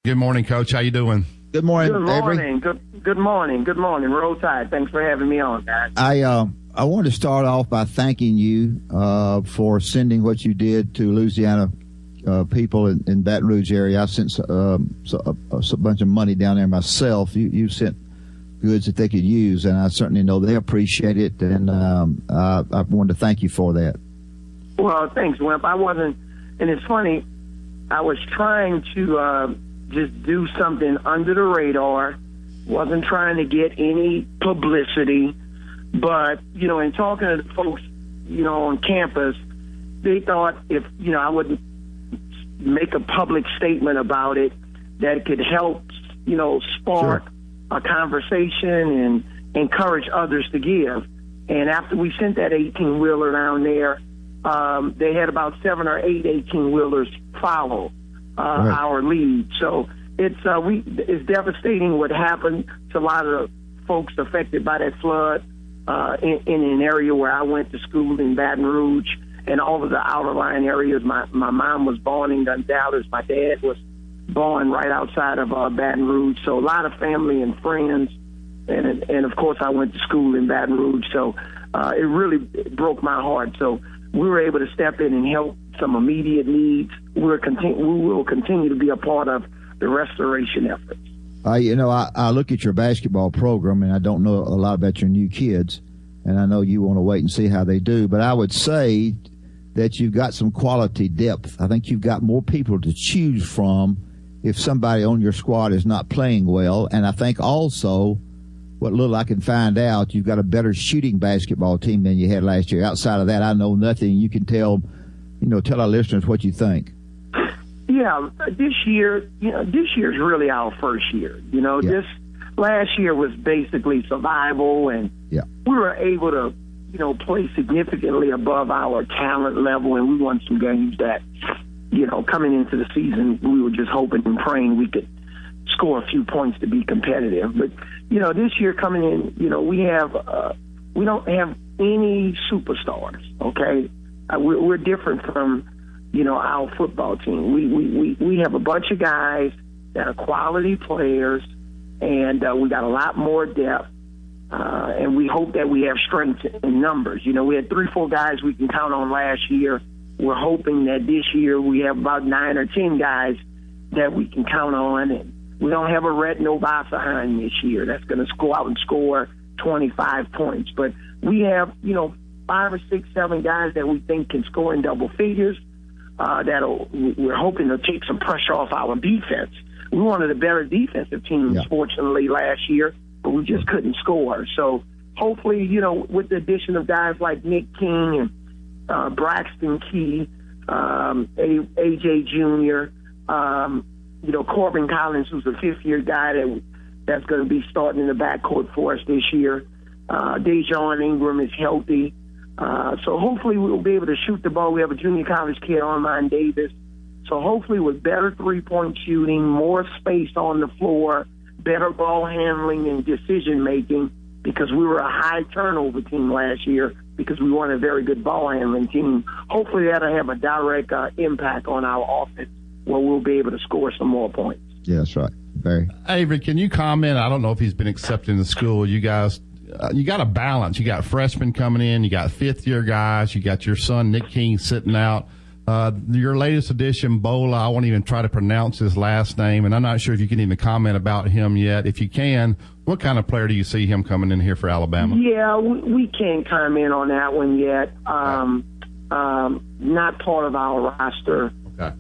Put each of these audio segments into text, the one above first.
Good morning, Coach. How you doing? Good morning, Good Avery. morning. Good morning. Good morning. Roll Tide. Thanks for having me on, guys. I wanted to start off by thanking you for sending what you did to Louisiana people in Baton Rouge area. I sent a bunch of money down there myself. You sent goods that they could use, and I certainly know they appreciate it, and I wanted to thank you for that. Well, thanks, Wimp. I wasn't, and it's funny, I was trying to just do something under the radar, wasn't trying to get any publicity, but, in talking to the folks, on campus, they thought if, I wouldn't make a public statement about it, that it could help, spark a conversation and encourage others to give. And after we sent that 18-wheeler down there, they had about 7 or 8 18-wheelers follow our lead. So it's devastating what happened to a lot of folks affected by that flood in an area where I went to school in Baton Rouge and all of the outer line areas. My mom was born in Dallas. My dad was born right outside of Baton Rouge. So a lot of family and friends. And of course, I went to school in Baton Rouge. So it really broke my heart. So we were able to step in and help some immediate needs. We will continue to be a part of the restoration efforts. I look at your basketball program, and I don't know a lot about your new kids, and I know you want to wait and see how they do, but I would say that you've got some quality depth. I think you've got more people to choose from if somebody on your squad is not playing well, and I think also what little I can find out, you've got a better shooting basketball team than you had last year. Outside of that, I know nothing. You can tell our listeners what you think. Yeah, this year's really our first year. This last year was basically survival, and we were able to, play significantly above our talent level, and we won some games that, coming into the season, we were just hoping and praying we could score a few points to be competitive. But, this year coming in, we don't have any superstars, okay? We're different from, our football team. We have a bunch of guys that are quality players, and we got a lot more depth, and we hope that we have strength in numbers. We had 3-4 guys we can count on last year. We're hoping that this year we have about 9 or 10 guys that we can count on, and we don't have a Rhett Novasahan this year that's going to go out and score 25 points. But we have, 5 or 6, 7 guys that we think can score in double figures. We're hoping to take some pressure off our defense. We wanted a better defensive team, fortunately, last year, but we just couldn't score. So hopefully, with the addition of guys like Nick King and Braxton Key, AJ Jr., Corbin Collins, who's a 5th-year guy that's going to be starting in the backcourt for us this year. Dejon Ingram is healthy. So hopefully we'll be able to shoot the ball. We have a junior college kid, Armand Davis. So hopefully with better three-point shooting, more space on the floor, better ball handling and decision-making, because we were a high turnover team last year because we weren't a very good ball handling team. Hopefully that'll have a direct impact on our offense where we'll be able to score some more points. Yeah, that's right. Barry. Avery, can you comment? I don't know if he's been accepted in the school. You guys, you got a balance. You got freshmen coming in. You got 5th-year guys. You got your son, Nick King, sitting out. Your latest addition, Bola, I won't even try to pronounce his last name, and I'm not sure if you can even comment about him yet. If you can, what kind of player do you see him coming in here for Alabama? Yeah, we can't comment on that one yet. Not part of our roster. Okay.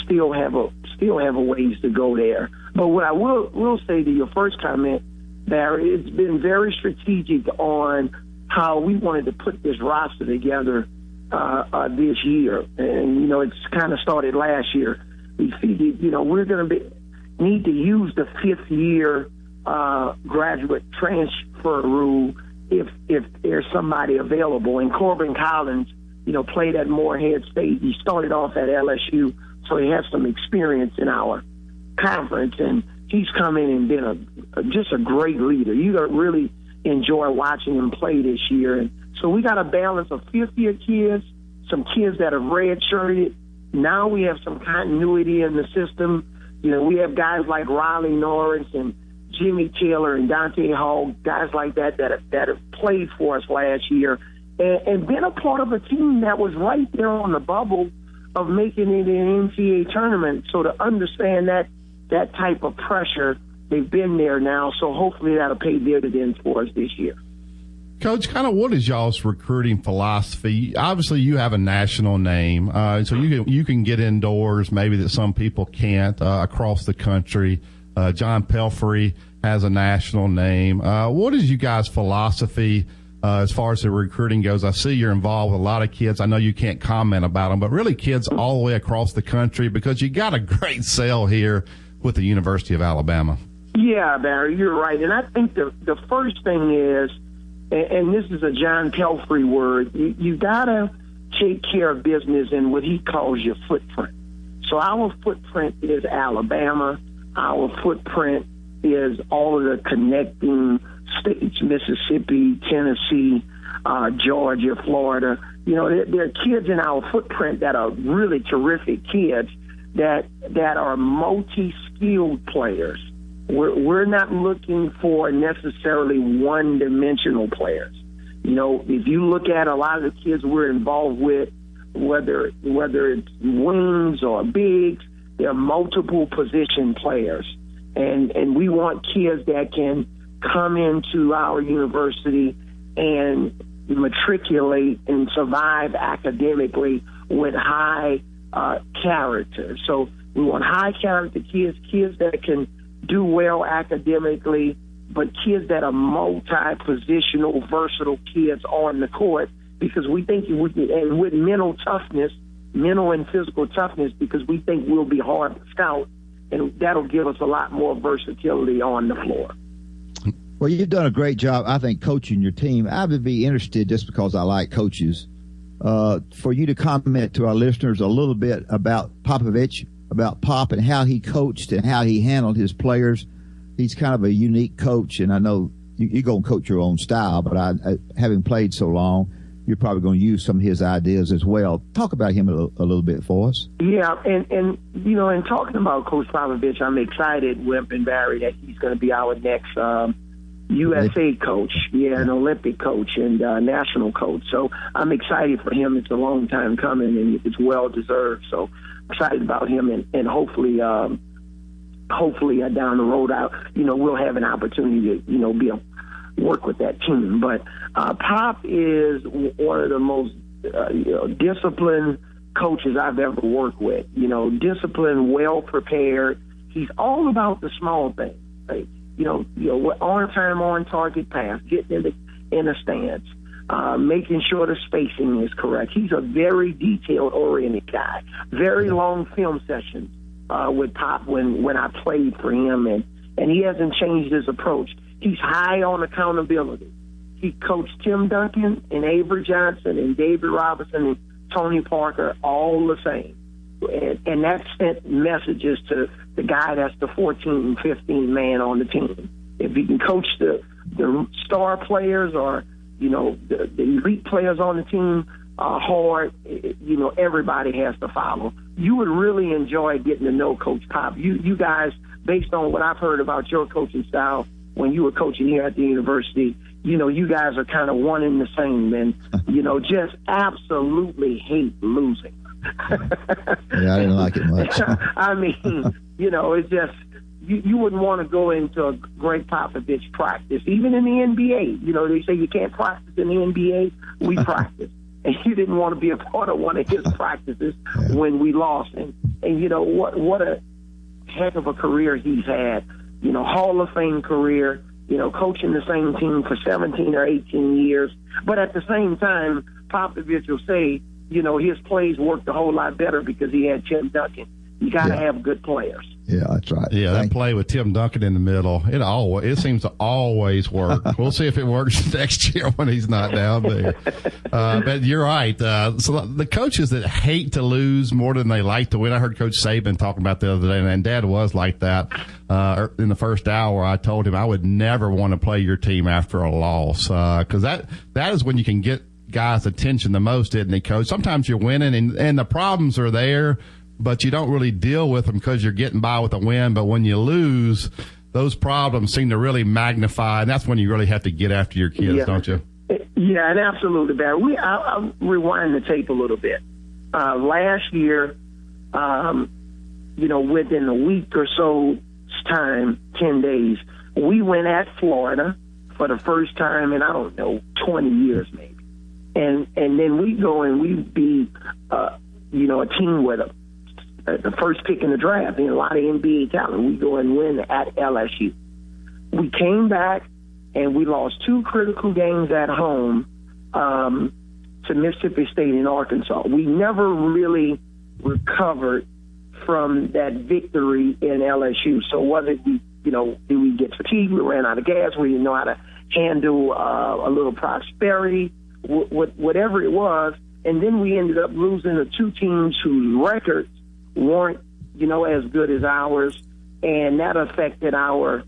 Still have a ways to go there. But what I will say to your first comment, Barry, it's been very strategic on how we wanted to put this roster together this year. And, it's kind of started last year. We figured, we're going to need to use the 5th-year graduate transfer rule if there's somebody available. And Corbin Collins, played at Morehead State. He started off at LSU, so he has some experience in our conference. And he's come in and been just a great leader. You really enjoy watching him play this year. And so we got a balance of 5th-year kids, some kids that have redshirted. Now we have some continuity in the system. We have guys like Riley Norris and Jimmy Taylor and Dante Hall, guys like that have played for us last year and been a part of a team that was right there on the bubble of making it an NCAA tournament. So to understand that type of pressure, they've been there now. So hopefully that'll pay dividends for us this year. Coach, kind of what is y'all's recruiting philosophy? Obviously, you have a national name, so you can get indoors maybe that some people can't across the country. John Pelfrey has a national name. What is you guys' philosophy as far as the recruiting goes? I see you're involved with a lot of kids. I know you can't comment about them, but really kids all the way across the country because you got a great sale here with the University of Alabama. Yeah, Barry, you're right. And I think the first thing is, and this is a John Pelfrey word, you got to take care of business in what he calls your footprint. So our footprint is Alabama. Our footprint is all of the connecting states, Mississippi, Tennessee, Georgia, Florida. There are kids in our footprint that are really terrific kids that are multi-skilled players. We're not looking for necessarily one-dimensional players. If you look at a lot of the kids we're involved with, whether it's wings or bigs, they're multiple position players. And we want kids that can come into our university and matriculate and survive academically with high character. So we want high character kids that can do well academically, but kids that are multi-positional, versatile kids on the court, because we think and with mental and physical toughness, because we think we'll be hard to scout, and that'll give us a lot more versatility on the floor. Well, you've done a great job, I think, coaching your team. I would be interested, just because I like coaches, for you to comment to our listeners a little bit about Popovich, about Pop and how he coached and how he handled his players. He's kind of a unique coach, and I know you're going to coach your own style, but having played so long, you're probably going to use some of his ideas as well. Talk about him a little bit for us. Yeah, and in talking about Coach Popovich, I'm excited, Wimp and Barry, that he's going to be our next USA coach, an Olympic coach and national coach. So I'm excited for him. It's a long time coming, and it's well-deserved. So excited about him, and hopefully down the road we'll have an opportunity to work with that team. But Pop is one of the most disciplined coaches I've ever worked with. Disciplined, well prepared. He's all about the small things. Right? On time, on target pass, getting in the stance. Making sure the spacing is correct. He's a very detail-oriented guy. Very long film sessions with Pop when I played for him, and he hasn't changed his approach. He's high on accountability. He coached Tim Duncan and Avery Johnson and David Robinson and Tony Parker all the same. And that sent messages to the guy that's the 14 and 15 man on the team. If he can coach the star players or the elite players on the team hard, everybody has to follow. You would really enjoy getting to know Coach Pop. You guys, based on what I've heard about your coaching style when you were coaching here at the university, you guys are kind of one and the same, and, just absolutely hate losing. Yeah, I didn't like it much. I mean, it's just, you wouldn't want to go into a Greg Popovich practice, even in the NBA. They say you can't practice in the NBA. We practice. And you didn't want to be a part of one of his practices when we lost. And what a heck of a career he's had. Hall of Fame career, coaching the same team for 17 or 18 years. But at the same time, Popovich will say, his plays worked a whole lot better because he had Tim Duncan. You got to have good players. Yeah, that's right. Yeah, that play with Tim Duncan in the middle, it seems to always work. We'll see if it works next year when he's not down there. But you're right. So the coaches that hate to lose more than they like to win, I heard Coach Saban talking about the other day, and Dad was like that. In the first hour, I told him I would never want to play your team after a loss because that is when you can get guys' attention the most, isn't it, Coach? Sometimes you're winning, and the problems are there. but you don't really deal with them because you're getting by with a win. But when you lose, those problems seem to really magnify, and that's when you really have to get after your kids, don't you? Yeah, and absolutely, Barry. I'll rewind the tape a little bit. Last year, within a week or so's time, 10 days, we went at Florida for the first time in, 20 years maybe. And then we go and we beat, a team with the first pick in the draft, and a lot of NBA talent. We go and win at LSU. We came back and we lost 2 critical games at home to Mississippi State and Arkansas. We never really recovered from that victory in LSU. So whether did we get fatigued, we ran out of gas, we didn't know how to handle a little prosperity, whatever it was, and then we ended up losing to 2 teams whose records weren't, as good as ours, and that affected our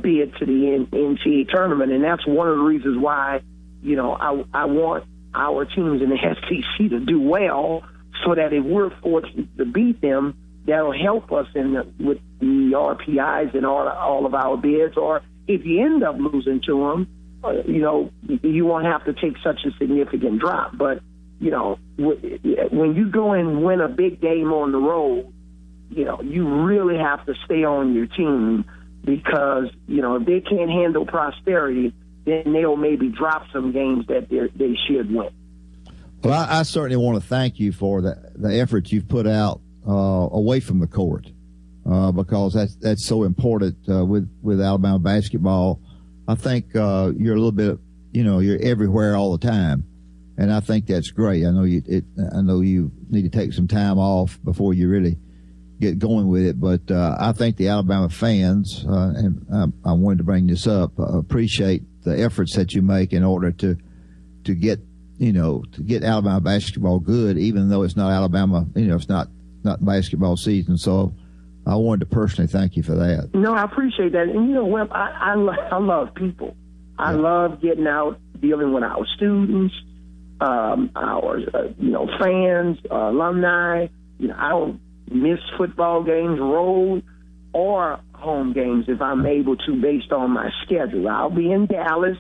bid to the NCAA tournament, and that's one of the reasons why, I want our teams in the SEC to do well, so that if we're fortunate to beat them, that'll help us with the RPIs and all of our bids. Or if you end up losing to them, you won't have to take such a significant drop. But when you go and win a big game on the road, you really have to stay on your team, because if they can't handle prosperity, then they'll maybe drop some games that they should win. Well, I certainly want to thank you for the effort you've put out away from the court, because that's so important with Alabama basketball. I think you're a little bit, you're everywhere all the time, and I think that's great. I know you need to take some time off before you really get going with it, but I think the Alabama fans, and I wanted to bring this up, appreciate the efforts that you make in order to get Alabama basketball good, even though it's not Alabama, it's not basketball season. So I wanted to personally thank you for that. No, I appreciate that. And Webb, I love people. I love getting out, dealing with our students, our fans, alumni. I don't miss football games, road or home games, if I'm able to, based on my schedule. I'll be in Dallas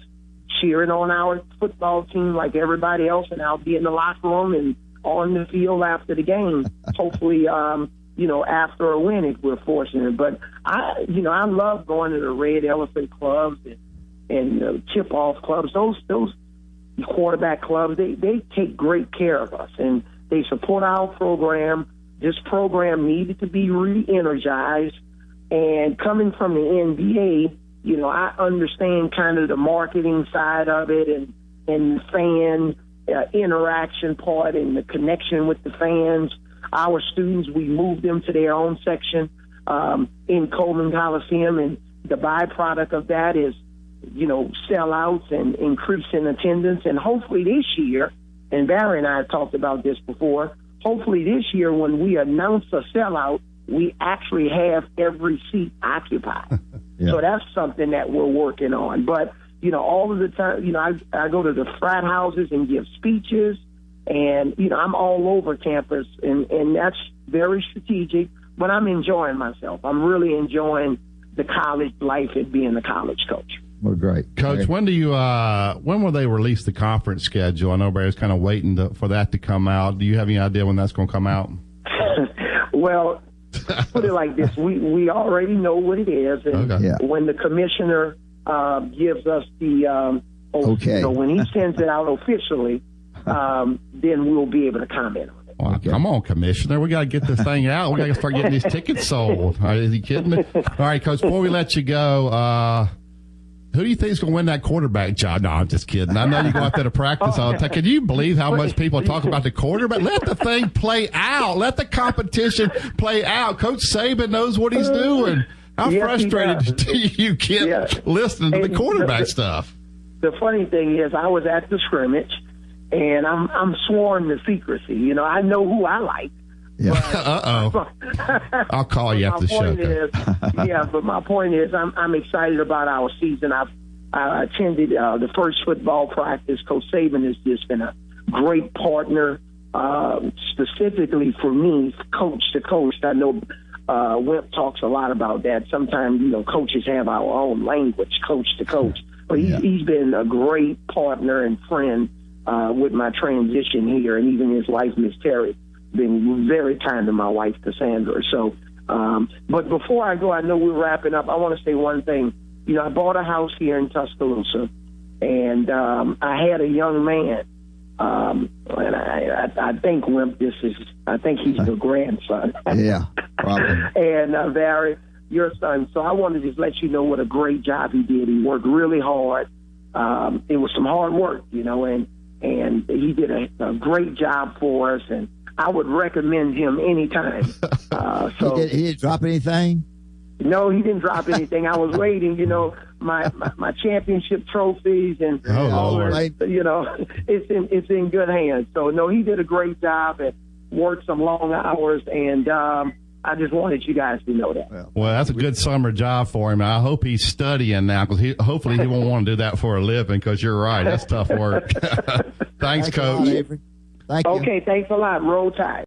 cheering on our football team like everybody else, and I'll be in the locker room and on the field after the game, hopefully, after a win if we're fortunate. But I love going to the Red Elephant clubs and tip-off clubs. Those quarterback clubs, they take great care of us, and they support our program. This program needed to be re-energized, and coming from the NBA, I understand kind of the marketing side of it and the fan interaction part and the connection with the fans. Our students, we moved them to their own section in Coleman Coliseum, and the byproduct of that is, sellouts and increase in attendance. And hopefully this year, and Barry and I have talked about this before, hopefully this year when we announce a sellout, we actually have every seat occupied. Yeah. So that's something that we're working on. But, all of the time, I go to the frat houses and give speeches, and, I'm all over campus, and that's very strategic, but I'm enjoying myself. I'm really enjoying the college life and being a college coach. Well, great. Coach, when will they release the conference schedule? I know Barry's kind of waiting for that to come out. Do you have any idea when that's going to come out? Well, put it like this. We already know what it is. And when the commissioner gives us the when he sends it out officially, then we'll be able to comment on it. Well, come on, Commissioner. We got to get this thing out. We got to start getting these tickets sold. Is he kidding me? All right, Coach, before we let you go, who do you think is going to win that quarterback job? No, I'm just kidding. I know you go out there to practice all the time. Can you believe how much people talk about the quarterback? Let the thing play out. Let the competition play out. Coach Saban knows what he's doing. How frustrated do you get listening to the quarterback stuff? The funny thing is, I was at the scrimmage, and I'm sworn to secrecy. I know who I like. Yeah. I'll call you after the show. But my point is, I'm excited about our season. I attended the first football practice. Coach Saban has just been a great partner specifically for me, coach to coach. I know Wimp talks a lot about that. Sometimes, coaches have our own language, coach to coach. But he's been a great partner and friend with my transition here, and even his wife, Miss Terry, been very kind to my wife, Cassandra. So, but before I go, I know we're wrapping up. I want to say one thing. I bought a house here in Tuscaloosa, and I had a young man, and I think Wimp, I think he's the grandson. Yeah, probably. And Barry, your son. So I wanted to just let you know what a great job he did. He worked really hard. It was some hard work, and he did a great job for us, and I would recommend him anytime. So he didn't drop anything? No, he didn't drop anything. I was waiting, my championship trophies and all that, it's in good hands. So no, he did a great job and worked some long hours, and I just wanted you guys to know that. Well, that's a good summer job for him. I hope he's studying now, because hopefully he won't want to do that for a living, because you're right. That's tough work. Thanks, Coach. Thank you. Okay, thanks a lot. Roll Tide.